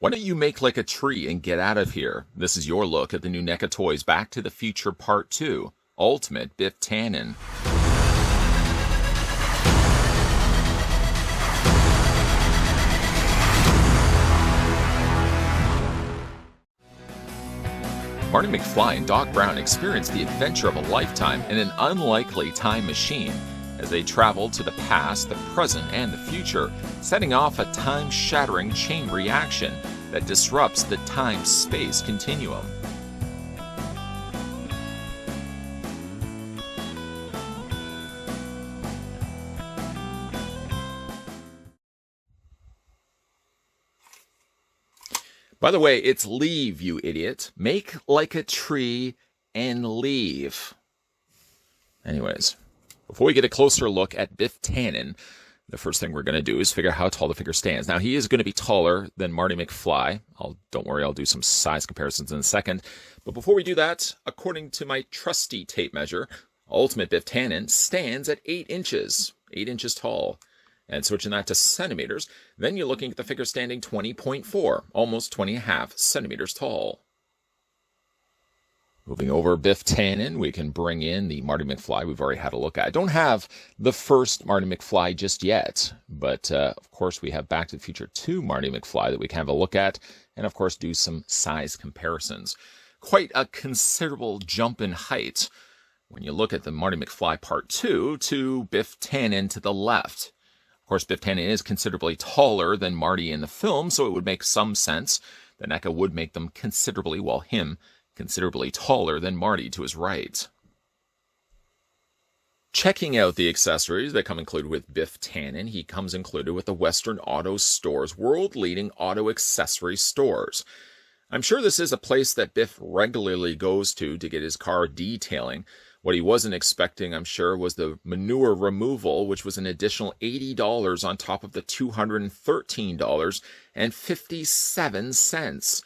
Why don't you make like a tree and get out of here? This is your look at the new NECA Toys Back to the Future Part 2, Ultimate Biff Tannen. Marty McFly and Doc Brown experience the adventure of a lifetime in an unlikely time machine as they travel to the past, the present, and the future, setting off a time-shattering chain reaction that disrupts the time-space continuum. By the way, it's leave, you idiot. Make like a tree and leave. Anyways, before we get a closer look at Biff Tannen, the first thing we're going to do is figure out how tall the figure stands. Now, he is going to be taller than Marty McFly. Don't worry, I'll do some size comparisons in a second. But before we do that, according to my trusty tape measure, Ultimate Biff Tannen stands at 8 inches. 8 inches tall. And switching that to centimeters, then you're looking at the figure standing 20.4, almost 20.5 centimeters tall. Moving over Biff Tannen, we can bring in the Marty McFly we've already had a look at. I don't have the first Marty McFly just yet, but of course we have Back to the Future 2 Marty McFly that we can have a look at, and of course do some size comparisons. Quite a considerable jump in height when you look at the Marty McFly Part 2 to Biff Tannen to the left. Of course, Biff Tannen is considerably taller than Marty in the film, so it would make some sense that NECA would make them considerably, while him considerably taller than Marty to his right. Checking out the accessories that come included with Biff Tannen, he comes included with the Western Auto Store's world-leading auto accessory stores. I'm sure this is a place that Biff regularly goes to get his car detailing. What he wasn't expecting, I'm sure, was the manure removal, which was an additional $80 on top of the $213.57.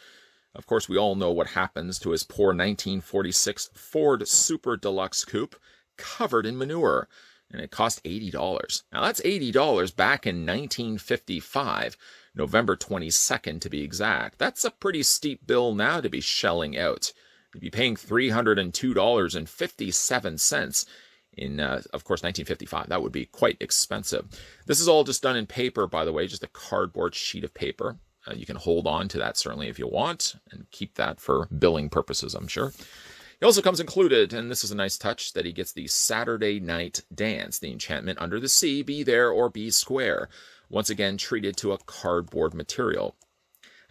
Of course, we all know what happens to his poor 1946 Ford Super Deluxe Coupe, covered in manure, and it cost $80. Now, that's $80 back in 1955, November 22nd to be exact. That's a pretty steep bill now to be shelling out. You'd be paying $302.57 in, of course, 1955. That would be quite expensive. This is all just done in paper, by the way, just a cardboard sheet of paper. You can hold on to that, certainly, if you want, and keep that for billing purposes, I'm sure. He also comes included, and this is a nice touch, that he gets the Saturday Night Dance, the enchantment under the sea, be there or be square. Once again, treated to a cardboard material.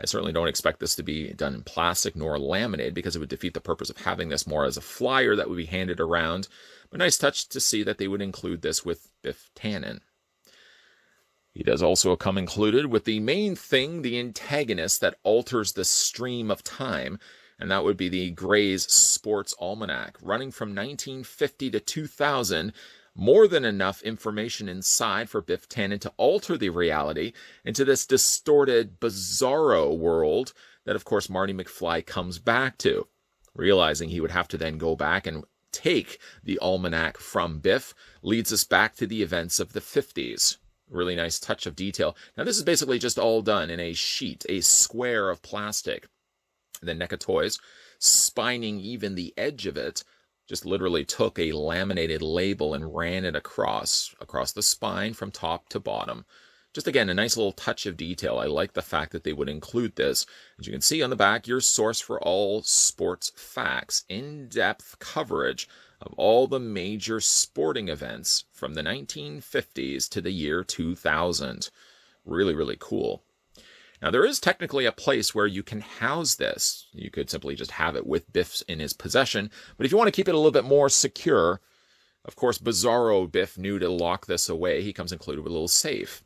I certainly don't expect this to be done in plastic nor laminated because it would defeat the purpose of having this more as a flyer that would be handed around. But nice touch to see that they would include this with Biff Tannen. He does also come included with the main thing, the antagonist that alters the stream of time, and that would be the Gray's Sports Almanac, running from 1950 to 2000. More than enough information inside for Biff Tannen to alter the reality into this distorted, bizarro world that, of course, Marty McFly comes back to. Realizing he would have to then go back and take the almanac from Biff, leads us back to the events of the 50s. Really nice touch of detail. Now, this is basically just all done in a sheet, a square of plastic. The NECA Toys, spining even the edge of it, just literally took a laminated label and ran it across the spine from top to bottom. Just again, a nice little touch of detail. I like the fact that they would include this. As you can see on the back, your source for all sports facts, in-depth coverage of all the major sporting events from the 1950s to the year 2000. Really, really cool. Now, there is technically a place where you can house this. You could simply just have it with Biff in his possession. But if you want to keep it a little bit more secure, of course, Bizarro Biff knew to lock this away. He comes included with a little safe.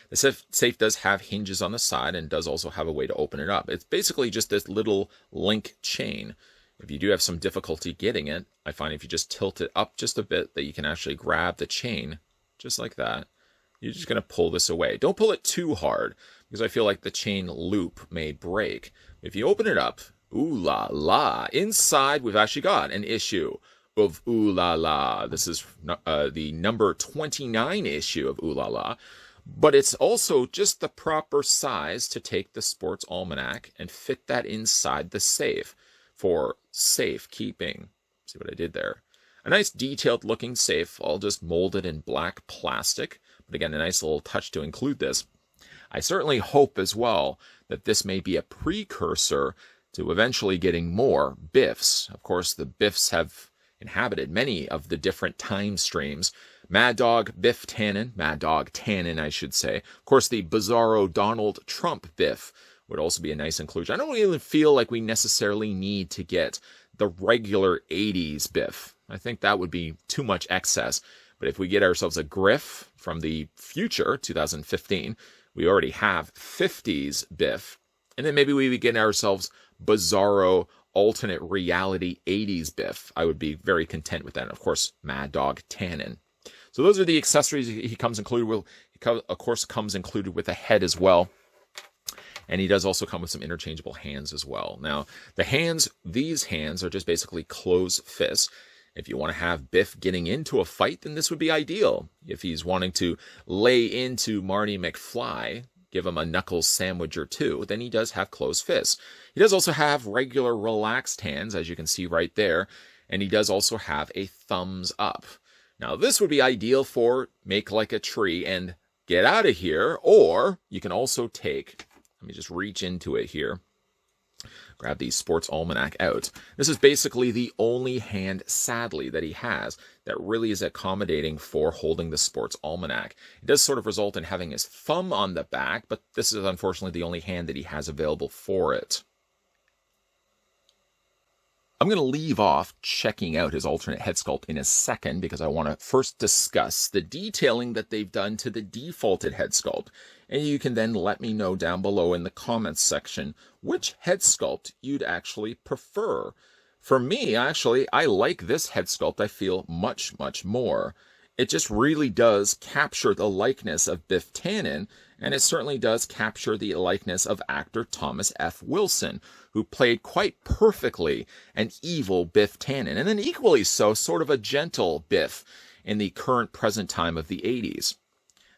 The safe does have hinges on the side and does also have a way to open it up. It's basically just this little link chain. If you do have some difficulty getting it, I find if you just tilt it up just a bit that you can actually grab the chain just like that. You're just going to pull this away. Don't pull it too hard because I feel like the chain loop may break. If you open it up, ooh la la, inside we've actually got an issue of Ooh La La. This is the number 29 issue of Ooh La La. but it's also just the proper size to take the sports almanac and fit that inside the safe for safekeeping. See what I did there? A nice detailed looking safe, all just molded in black plastic. But again, a nice little touch to include this. I certainly hope as well that this may be a precursor to eventually getting more Biffs. Of course, the Biffs have inhabited many of the different time streams. Mad Dog Biff Tannen, Mad Dog Tannen, I should say. Of course, the bizarro Donald Trump Biff would also be a nice inclusion. I don't even feel like we necessarily need to get the regular 80s Biff. I think that would be too much excess. But if we get ourselves a Griff from the future, 2015, we already have 50s Biff. And then maybe we would get ourselves bizarro alternate reality 80s Biff. I would be very content with that. And of course, Mad Dog Tannen. So those are the accessories he comes included with. He, of course, comes included with a head as well. And he does also come with some interchangeable hands as well. Now, the hands, these hands are just basically closed fists. If you want to have Biff getting into a fight, then this would be ideal. If he's wanting to lay into Marty McFly, give him a knuckles sandwich or two, then he does have closed fists. He does also have regular relaxed hands, as you can see right there. And he does also have a thumbs up. Now, this would be ideal for make like a tree and get out of here. Or you can also take, let me just reach into it here. Grab the sports almanac out. This is basically the only hand, sadly, that he has that really is accommodating for holding the sports almanac. It does sort of result in having his thumb on the back, but this is unfortunately the only hand that he has available for it. I'm going to leave off checking out his alternate head sculpt in a second because I want to first discuss the detailing that they've done to the defaulted head sculpt. And you can then let me know down below in the comments section which head sculpt you'd actually prefer. For me, actually, I like this head sculpt. I feel much, much more. It just really does capture the likeness of Biff Tannen, and it certainly does capture the likeness of actor Thomas F. Wilson, who played quite perfectly an evil Biff Tannen, and then equally so, sort of a gentle Biff in the current present time of the 80s.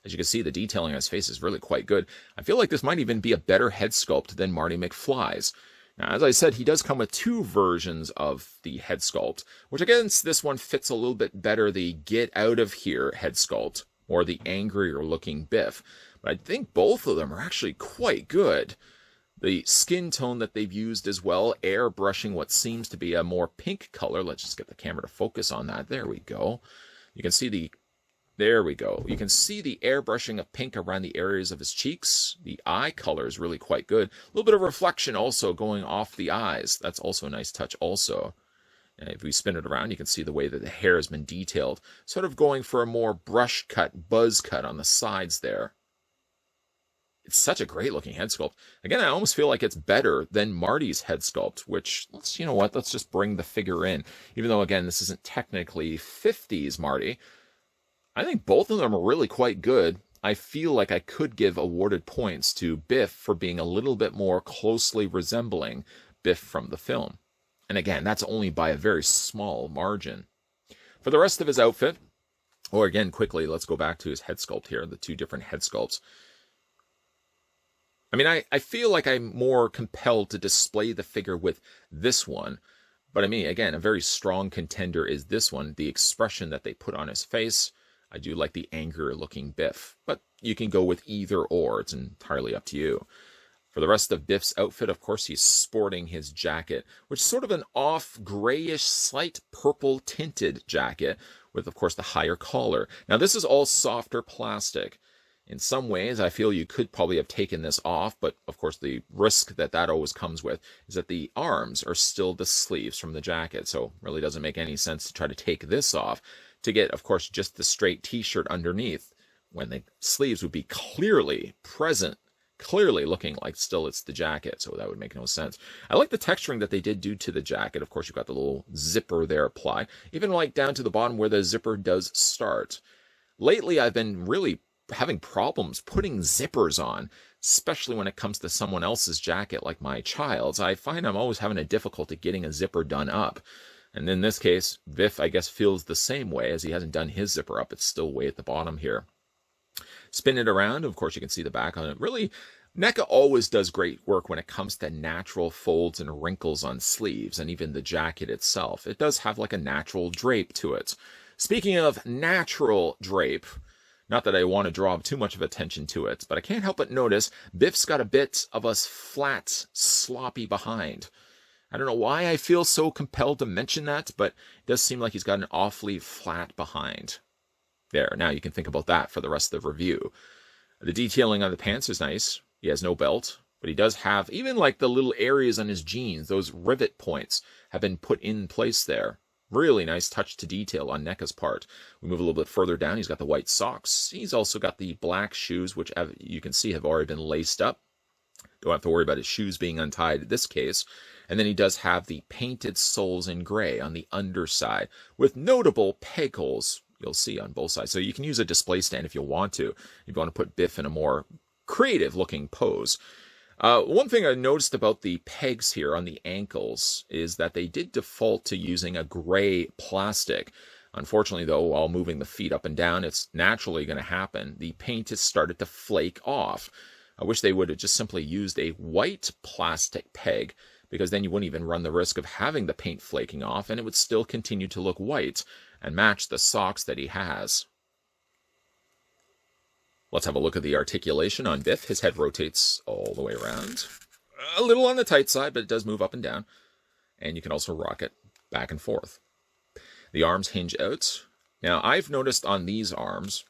As you can see, the detailing on his face is really quite good. I feel like this might even be a better head sculpt than Marty McFly's. Now, as I said, he does come with two versions of the head sculpt, which against this one fits a little bit better the get out of here head sculpt, or the angrier looking Biff. But I think both of them are actually quite good. The skin tone that they've used as well, airbrushing what seems to be a more pink color. Let's just get the camera to focus on that. There we go. You can see there we go. You can see the airbrushing of pink around the areas of his cheeks. The eye color is really quite good. A little bit of reflection also going off the eyes. That's also a nice touch also. And if we spin it around, you can see the way that the hair has been detailed. Sort of going for a more brush cut, buzz cut on the sides there. It's such a great looking head sculpt. Again, I almost feel like it's better than Marty's head sculpt, which, you know what, let's just bring the figure in. Even though, again, this isn't technically 50s Marty, I think both of them are really quite good. I feel like I could give awarded points to Biff for being a little bit more closely resembling Biff from the film. And again, that's only by a very small margin. For the rest of his outfit, or again, quickly, let's go back to his head sculpt here, the two different head sculpts. I mean, I feel like I'm more compelled to display the figure with this one. But I mean, again, a very strong contender is this one. The expression that they put on his face, I do like the angrier looking Biff. But you can go with either or. It's entirely up to you. For the rest of Biff's outfit, of course, he's sporting his jacket, which is sort of an off grayish, slight purple tinted jacket with, of course, the higher collar. Now, this is all softer plastic. In some ways, I feel you could probably have taken this off, but of course the risk that always comes with is that the arms are still the sleeves from the jacket, so it really doesn't make any sense to try to take this off to get, of course, just the straight t-shirt underneath when the sleeves would be clearly present, clearly looking like still it's the jacket, so that would make no sense. I like the texturing that they did do to the jacket. Of course, you've got the little zipper there applied, even like down to the bottom where the zipper does start. Lately, I've been really having problems putting zippers on, especially when it comes to someone else's jacket like my child's. I find I'm always having a difficulty getting a zipper done up. And in this case, Biff, I guess, feels the same way as he hasn't done his zipper up. It's still way at the bottom here. Spin it around. Of course, you can see the back on it. Really, NECA always does great work when it comes to natural folds and wrinkles on sleeves, and even the jacket itself. It does have like a natural drape to it. Speaking of natural drape, not that I want to draw too much of attention to it, but I can't help but notice Biff's got a bit of a flat, sloppy behind. I don't know why I feel so compelled to mention that, but it does seem like he's got an awfully flat behind. There, now you can think about that for the rest of the review. The detailing on the pants is nice. He has no belt, but he does have, even like the little areas on his jeans, those rivet points have been put in place there. Really nice touch to detail on NECA's part. We move a little bit further down. He's got the white socks. He's also got the black shoes, which you can see have already been laced up. Don't have to worry about his shoes being untied in this case. And then he does have the painted soles in gray on the underside with notable peg holes you'll see on both sides. So you can use a display stand if you want to put Biff in a more creative looking pose. One thing I noticed about the pegs here on the ankles is that they did default to using a gray plastic. Unfortunately, though, while moving the feet up and down, it's naturally going to happen. The paint has started to flake off. I wish they would have just simply used a white plastic peg, because then you wouldn't even run the risk of having the paint flaking off, and it would still continue to look white and match the socks that he has. Let's have a look at the articulation on Biff. His head rotates all the way around. A little on the tight side, but it does move up and down. And you can also rock it back and forth. The arms hinge out. Now, I've noticed on these arms,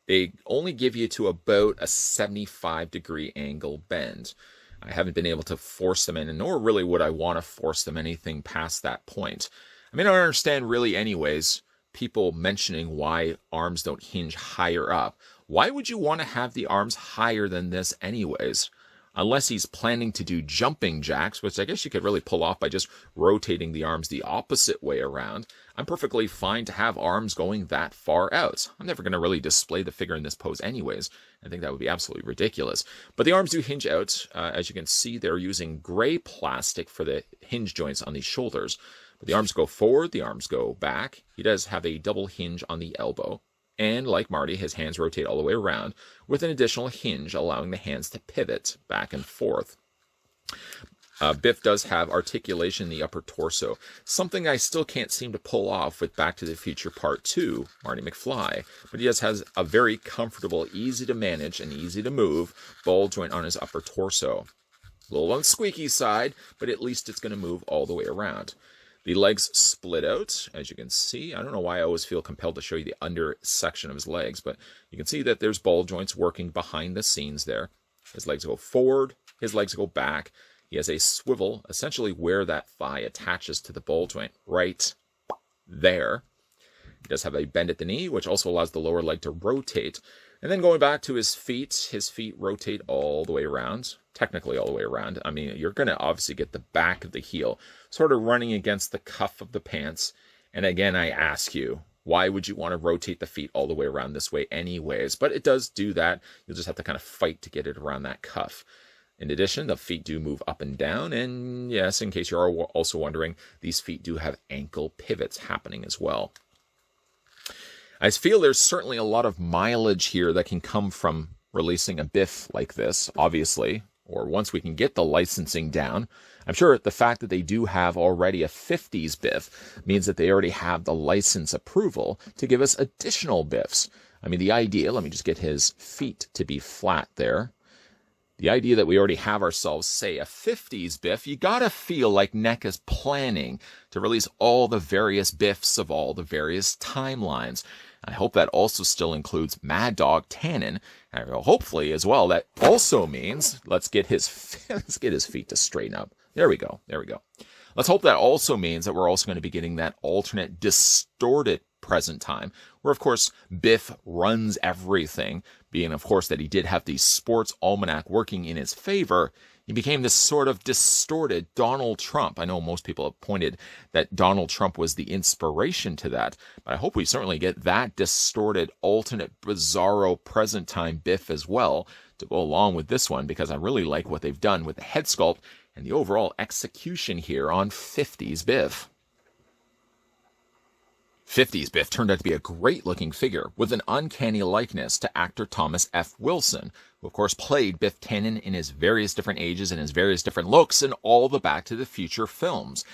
they only give you to about a 75-degree angle bend. I haven't been able to force them in, and nor really would I want to force them anything past that point. I mean, I don't understand really anyways people mentioning why arms don't hinge higher up. Why would you want to have the arms higher than this anyways? Unless he's planning to do jumping jacks, which I guess you could really pull off by just rotating the arms the opposite way around. I'm perfectly fine to have arms going that far out. I'm never going to really display the figure in this pose anyways. I think that would be absolutely ridiculous. But the arms do hinge out. As you can see, they're using gray plastic for the hinge joints on the shoulders. But the arms go forward, the arms go back. He does have a double hinge on the elbow. And like Marty, his hands rotate all the way around with an additional hinge allowing the hands to pivot back and forth. Biff does have articulation in the upper torso, something I still can't seem to pull off with Back to the Future Part 2, Marty McFly, but he just has a very comfortable, easy to manage and easy to move ball joint on his upper torso. A little on the squeaky side, but at least it's going to move all the way around. The legs split out, as you can see. I don't know why I always feel compelled to show you the under section of his legs, but you can see that there's ball joints working behind the scenes there. His legs go forward, his legs go back. He has a swivel, essentially where that thigh attaches to the ball joint, right there. He does have a bend at the knee, which also allows the lower leg to rotate. And then going back to his feet rotate all the way around, technically all the way around. I mean, you're going to obviously get the back of the heel sort of running against the cuff of the pants. And again, I ask you, why would you want to rotate the feet all the way around this way anyways? But it does do that. You'll just have to kind of fight to get it around that cuff. In addition, the feet do move up and down. And yes, in case you're also wondering, these feet do have ankle pivots happening as well. I feel there's certainly a lot of mileage here that can come from releasing a Biff like this, obviously, or once we can get the licensing down. I'm sure the fact that they do have already a 50s Biff means that they already have the license approval to give us additional Biffs. I mean, the idea, let me just get his feet to be flat there. The idea that we already have ourselves, say, a 50s Biff, you gotta feel like NECA's planning to release all the various Biffs of all the various timelines. I hope that also still includes Mad Dog Tannen. And hopefully as well, that also means, let's get his feet to straighten up. There we go. Let's hope that also means that we're also going to be getting that alternate distorted present time, where of course Biff runs everything, being of course that he did have the sports almanac working in his favor. He became this sort of distorted Donald Trump. I know most people have pointed that Donald Trump was the inspiration to that, but I hope we certainly get that distorted, alternate, bizarro present time Biff as well to go along with this one, because I really like what they've done with the head sculpt and the overall execution here on 50s Biff. 50s Biff turned out to be a great-looking figure with an uncanny likeness to actor Thomas F. Wilson, who of course played Biff Tannen in his various different ages and his various different looks in all the Back to the Future films.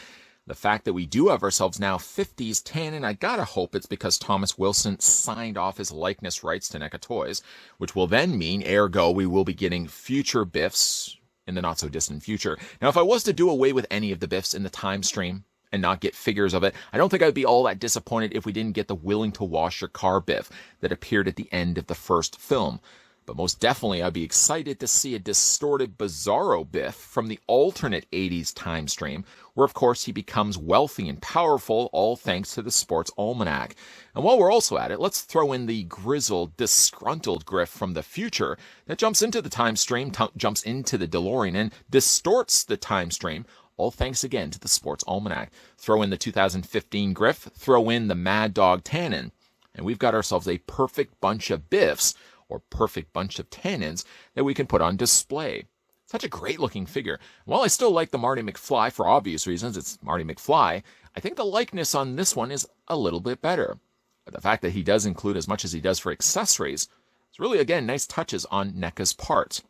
The fact that we do have ourselves now 50s Tannen, I gotta hope it's because Thomas Wilson signed off his likeness rights to NECA Toys, which will then mean, ergo, we will be getting future Biffs in the not-so-distant future. Now, if I was to do away with any of the Biffs in the time stream, and not get figures of it, I don't think I'd be all that disappointed if we didn't get the willing to wash your car Biff that appeared at the end of the first film. But most definitely I'd be excited to see a distorted Bizarro Biff from the alternate 80s time stream, where of course he becomes wealthy and powerful, all thanks to the sports almanac. And while we're also at it, let's throw in the grizzled, disgruntled Griff from the future that jumps into the time stream, jumps into the DeLorean, and distorts the time stream, all thanks again to the Sports Almanac. Throw in the 2015 Griff, throw in the Mad Dog Tannen, and we've got ourselves a perfect bunch of Biffs, or perfect bunch of Tannens, that we can put on display. Such a great looking figure. While I still like the Marty McFly for obvious reasons, it's Marty McFly, I think the likeness on this one is a little bit better. But the fact that he does include as much as he does for accessories is really, again, nice touches on NECA's part.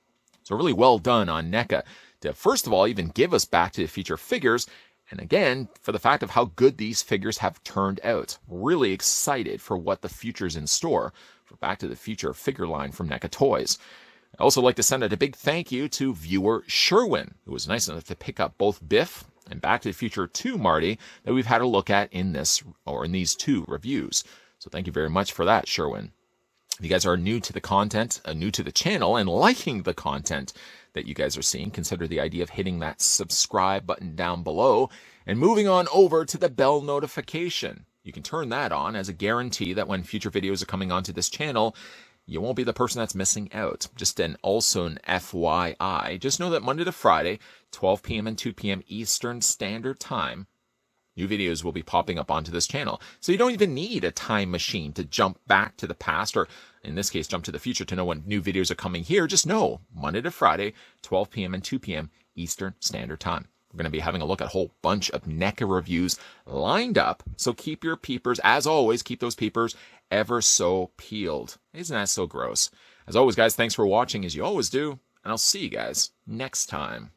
So really well done on NECA to, first of all, even give us Back to the Future figures, and again, for the fact of how good these figures have turned out. Really excited for what the future's in store for Back to the Future figure line from NECA Toys. I'd also like to send out a big thank you to viewer Sherwin, who was nice enough to pick up both Biff and Back to the Future 2 Marty that we've had a look at in this, or in these two reviews. So thank you very much for that, Sherwin. If you guys are new to the content, new to the channel, and liking the content that you guys are seeing, consider the idea of hitting that subscribe button down below and moving on over to the bell notification. You can turn that on as a guarantee that when future videos are coming onto this channel, you won't be the person that's missing out. Just also an FYI. Just know that Monday to Friday, 12 p.m. and 2 p.m. Eastern Standard Time, new videos will be popping up onto this channel. So you don't even need a time machine to jump back to the past, or in this case, jump to the future to know when new videos are coming here. Just know, Monday to Friday, 12 p.m. and 2 p.m. Eastern Standard Time. We're going to be having a look at a whole bunch of NECA reviews lined up. So keep your peepers, as always, keep those peepers ever so peeled. Isn't that so gross? As always, guys, thanks for watching, as you always do, and I'll see you guys next time.